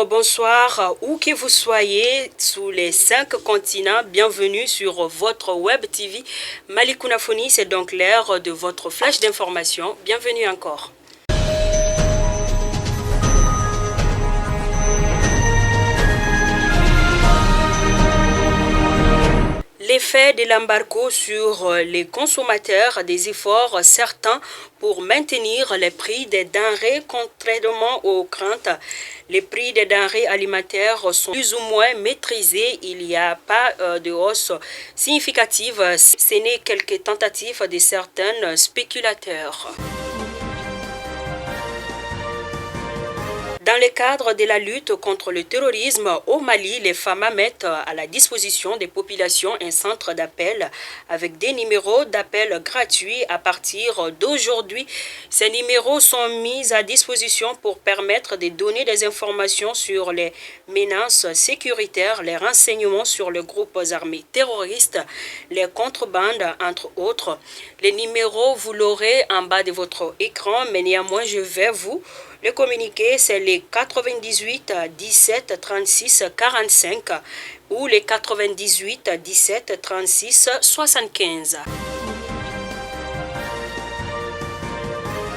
bonsoir, où que vous soyez, sous les 5 continents, bienvenue sur votre web TV Malikounda Foni, c'est donc l'heure de votre flash d'information. Bienvenue encore. L'effet de l'embargo sur les consommateurs, des efforts certains pour maintenir les prix des denrées contrairement aux craintes. Les prix des denrées alimentaires sont plus ou moins maîtrisés. Il n'y a pas de hausse significative. Ce n'est quelques tentatives de certains spéculateurs. Dans le cadre de la lutte contre le terrorisme au Mali, les FAMA mettent à la disposition des populations un centre d'appel avec des numéros d'appel gratuits à partir d'aujourd'hui. Ces numéros sont mis à disposition pour permettre de donner des informations sur les menaces sécuritaires, les renseignements sur les groupes armés terroristes, les contrebandes, entre autres. Les numéros, vous l'aurez en bas de votre écran, mais néanmoins, je vais vous le communiqué, c'est les 98 17 36 45 ou les 98 17 36 75.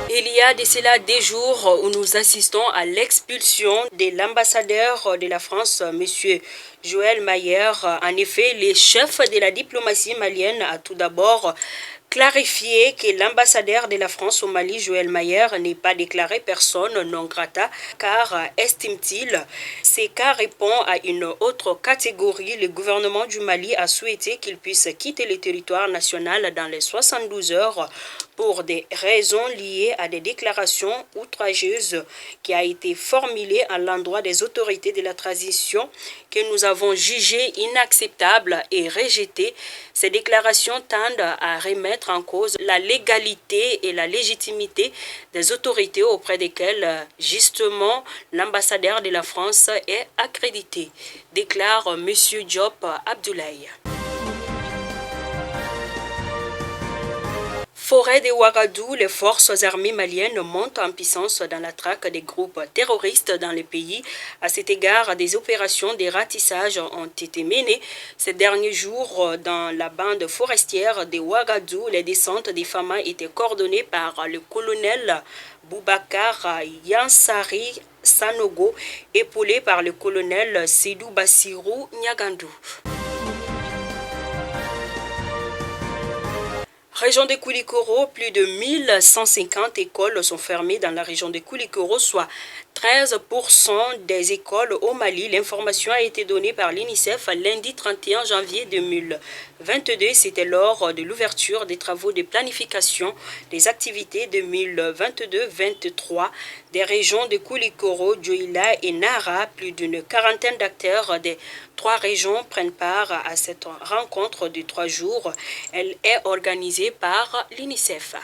Il y a de cela des jours où nous assistons à l'expulsion de l'ambassadeur de la France, M. Joël Mayer. En effet, le chef de la diplomatie malienne a tout d'abord clarifié que l'ambassadeur de la France au Mali, Joël Mayer, n'est pas déclaré personne non grata, car, estime-t-il, ce cas répond à une autre catégorie. Le gouvernement du Mali a souhaité qu'il puisse quitter le territoire national dans les 72 heures pour des raisons liées à des déclarations outrageuses qui a été formulées à l'endroit des autorités de la transition que nous avons jugées inacceptables et rejetées. Ces déclarations tendent à remettre en cause la légalité et la légitimité des autorités auprès desquelles, justement, l'ambassadeur de la France est accrédité, déclare M. Diop Abdoulaye. Forêt de Ouagadougou, les forces armées maliennes montent en puissance dans la traque des groupes terroristes dans le pays. À cet égard, des opérations de ratissage ont été menées ces derniers jours dans la bande forestière de Ouagadougou. Les descentes des FAMA étaient coordonnées par le colonel Boubacar Yansari Sanogo, épaulé par le colonel Sédou Bassirou Niagandou. Région de Koulikoro, plus de 1150 écoles sont fermées dans la région de Koulikoro, soit 13% des écoles au Mali. L'information a été donnée par l'UNICEF lundi 31 janvier 2022. C'était lors de l'ouverture des travaux de planification des activités 2022-23 des régions de Koulikoro, Dioïla et Nara. Plus d'une quarantaine d'acteurs des 3 régions prennent part à cette rencontre de 3 jours. Elle est organisée par l'UNICEF.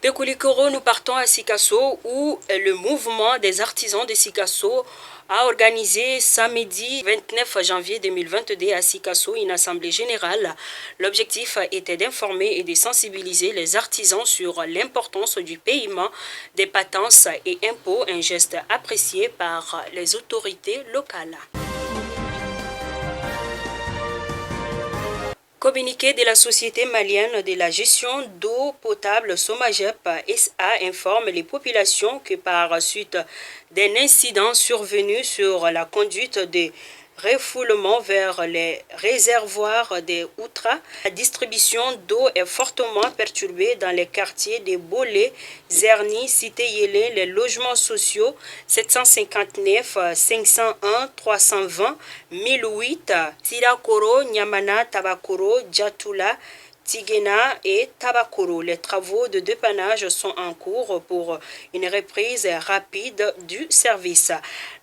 De Koulikoro, nous partons à Sikasso où le mouvement des artisans de Sikasso a organisé samedi 29 janvier 2022 à Sikasso une assemblée générale. L'objectif était d'informer et de sensibiliser les artisans sur l'importance du paiement des patences et impôts, un geste apprécié par les autorités locales. Communiqué de la Société malienne de la gestion d'eau potable Somagep SA informe les populations que par suite d'un incident survenu sur la conduite des refoulement vers les réservoirs des Outras, la distribution d'eau est fortement perturbée dans les quartiers de Bolé, Zerni, Cité Yélé, les logements sociaux 759, 501, 320, 1008, Tirakoro, Nyamana, Tabakoro, Djatoula, Tigena et Tabakoro. Les travaux de dépannage sont en cours pour une reprise rapide du service.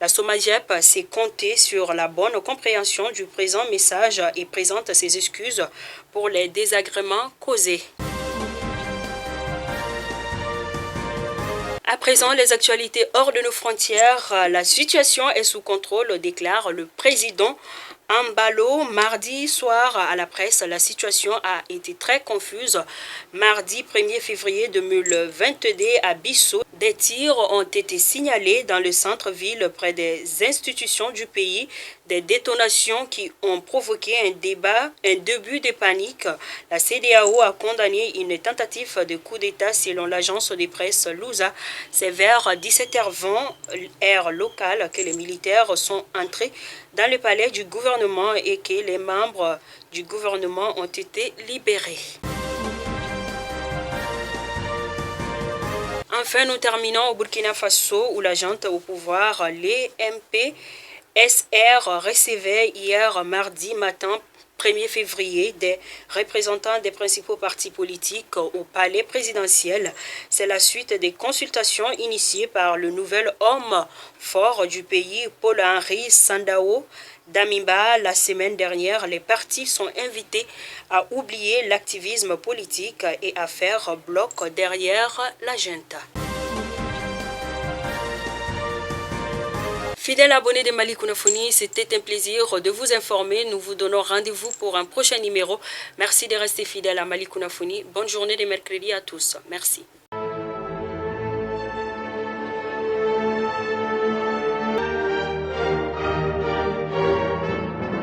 La Somagep s'est comptée sur la bonne compréhension du présent message et présente ses excuses pour les désagréments causés. À présent, les actualités hors de nos frontières. La situation est sous contrôle, déclare le président En Balo, mardi soir à la presse, la situation a été très confuse. Mardi 1er février 2022 à Bissau, des tirs ont été signalés dans le centre-ville près des institutions du pays, des détonations qui ont provoqué un début de panique. La CEDEAO a condamné une tentative de coup d'État selon l'agence de presse Lusa. C'est vers 17h20 heure locale que les militaires sont entrés dans le palais du gouvernement et que les membres du gouvernement ont été libérés. Enfin, nous terminons au Burkina Faso où la junte au pouvoir, les MPSR, recevait hier mardi matin 1er février des représentants des principaux partis politiques au palais présidentiel. C'est la suite des consultations initiées par le nouvel homme fort du pays, Paul-Henri Sandao Damiba. La semaine dernière, les partis sont invités à oublier l'activisme politique et à faire bloc derrière la junte. Fidèles abonnés de Mali Kunafoni, c'était un plaisir de vous informer. Nous vous donnons rendez-vous pour un prochain numéro. Merci de rester fidèles à Mali Kunafoni. Bonne journée de mercredi à tous. Merci.